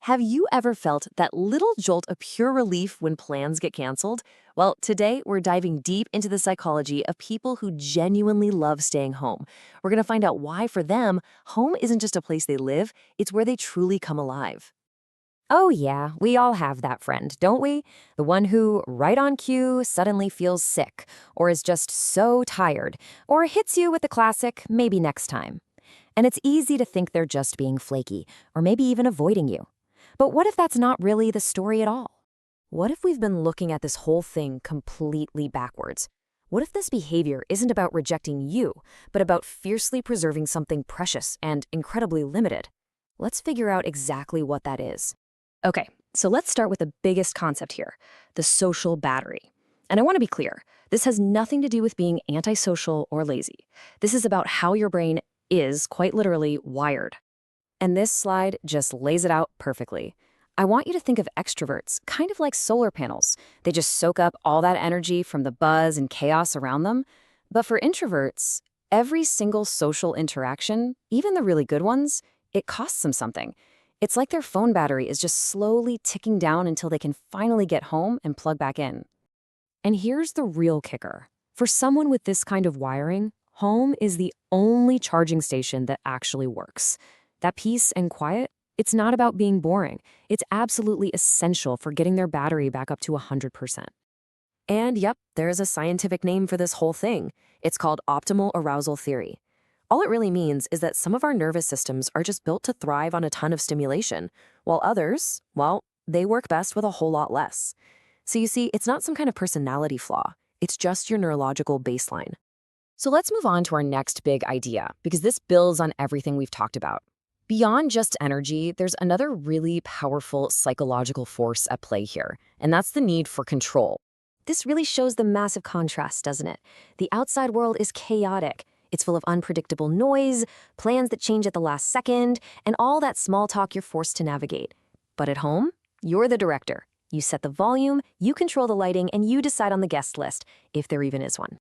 Have you ever felt that little jolt of pure relief when plans get canceled? Well, today we're diving deep into the psychology of people who genuinely love staying home. We're going to find out why, for them, home isn't just a place they live, it's where they truly come alive. Oh, yeah, we all have that friend, don't we? The one who, right on cue, suddenly feels sick, or is just so tired, or hits you with the classic, maybe next time. And it's easy to think they're just being flaky, or maybe even avoiding you. But what if that's not really the story at all? What if we've been looking at this whole thing completely backwards? What if this behavior isn't about rejecting you, but about fiercely preserving something precious and incredibly limited? Let's figure out exactly what that is. Okay, so let's start with the biggest concept here, the social battery. And I want to be clear, this has nothing to do with being antisocial or lazy. This is about how your brain is, quite literally, wired. And this slide just lays it out perfectly. I want you to think of extroverts, kind of like solar panels. They just soak up all that energy from the buzz and chaos around them. But for introverts, every single social interaction, even the really good ones, it costs them something. It's like their phone battery is just slowly ticking down until they can finally get home and plug back in. And here's the real kicker. For someone with this kind of wiring, home is the only charging station that actually works. That peace and quiet, it's not about being boring. It's absolutely essential for getting their battery back up to 100%. And yep, there's a scientific name for this whole thing. It's called optimal arousal theory. All it really means is that some of our nervous systems are just built to thrive on a ton of stimulation, while others, well, they work best with a whole lot less. So you see, it's not some kind of personality flaw. It's just your neurological baseline. So let's move on to our next big idea, because this builds on everything we've talked about. Beyond just energy, there's another really powerful psychological force at play here, and that's the need for control. This really shows the massive contrast, doesn't it? The outside world is chaotic. It's full of unpredictable noise, plans that change at the last second, and all that small talk you're forced to navigate. But at home, you're the director. You set the volume, you control the lighting, and you decide on the guest list, if there even is one.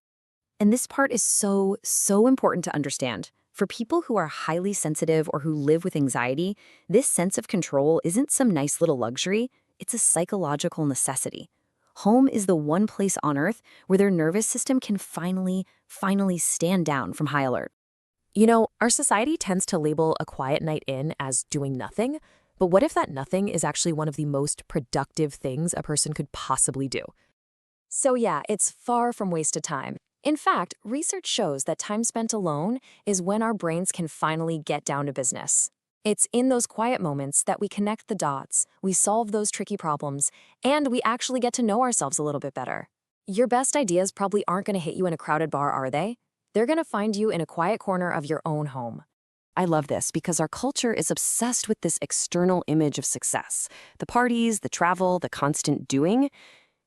And this part is so important to understand. For people who are highly sensitive or who live with anxiety, this sense of control isn't some nice little luxury, it's a psychological necessity. Home is the one place on Earth where their nervous system can finally stand down from high alert. You know, our society tends to label a quiet night in as doing nothing, but what if that nothing is actually one of the most productive things a person could possibly do? So yeah, it's far from wasted time. In fact, research shows that time spent alone is when our brains can finally get down to business. It's in those quiet moments that we connect the dots, we solve those tricky problems, and we actually get to know ourselves a little bit better. Your best ideas probably aren't going to hit you in a crowded bar, are they? They're going to find you in a quiet corner of your own home. I love this because our culture is obsessed with this external image of success. The parties, the travel, the constant doing.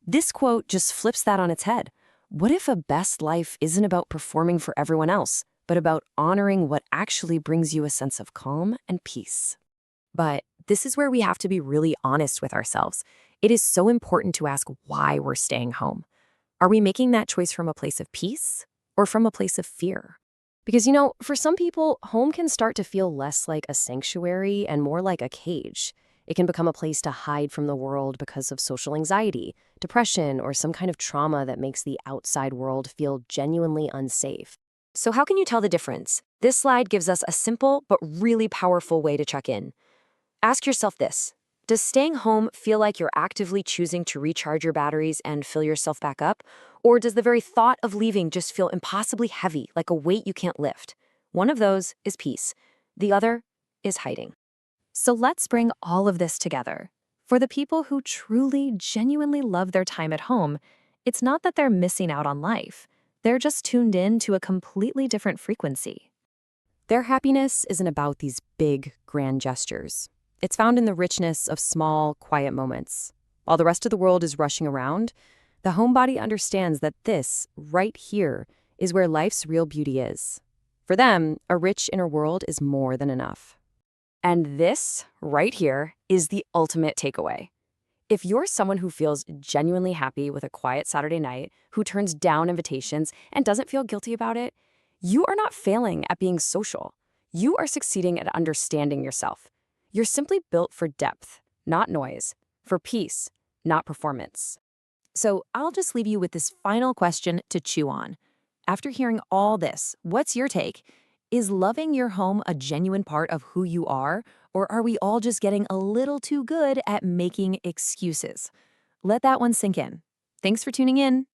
This quote just flips that on its head. What if a best life isn't about performing for everyone else, but about honoring what actually brings you a sense of calm and peace? But this is where we have to be really honest with ourselves. It is so important to ask why we're staying home. Are we making that choice from a place of peace or from a place of fear? Because, you know, for some people, home can start to feel less like a sanctuary and more like a cage. It can become a place to hide from the world because of social anxiety, depression, or some kind of trauma that makes the outside world feel genuinely unsafe. So how can you tell the difference? This slide gives us a simple but really powerful way to check in. Ask yourself this. Does staying home feel like you're actively choosing to recharge your batteries and fill yourself back up? Or does the very thought of leaving just feel impossibly heavy, like a weight you can't lift? One of those is peace. The other is hiding. So let's bring all of this together. For the people who truly, genuinely love their time at home, it's not that they're missing out on life. They're just tuned in to a completely different frequency. Their happiness isn't about these big, grand gestures. It's found in the richness of small, quiet moments. While the rest of the world is rushing around, the homebody understands that this, right here, is where life's real beauty is. For them, a rich inner world is more than enough. And this, right here, is the ultimate takeaway. If you're someone who feels genuinely happy with a quiet Saturday night, who turns down invitations and doesn't feel guilty about it, you are not failing at being social. You are succeeding at understanding yourself. You're simply built for depth, not noise. For peace, not performance. So I'll just leave you with this final question to chew on. After hearing all this, what's your take? Is loving your home a genuine part of who you are, or are we all just getting a little too good at making excuses? Let that one sink in. Thanks for tuning in.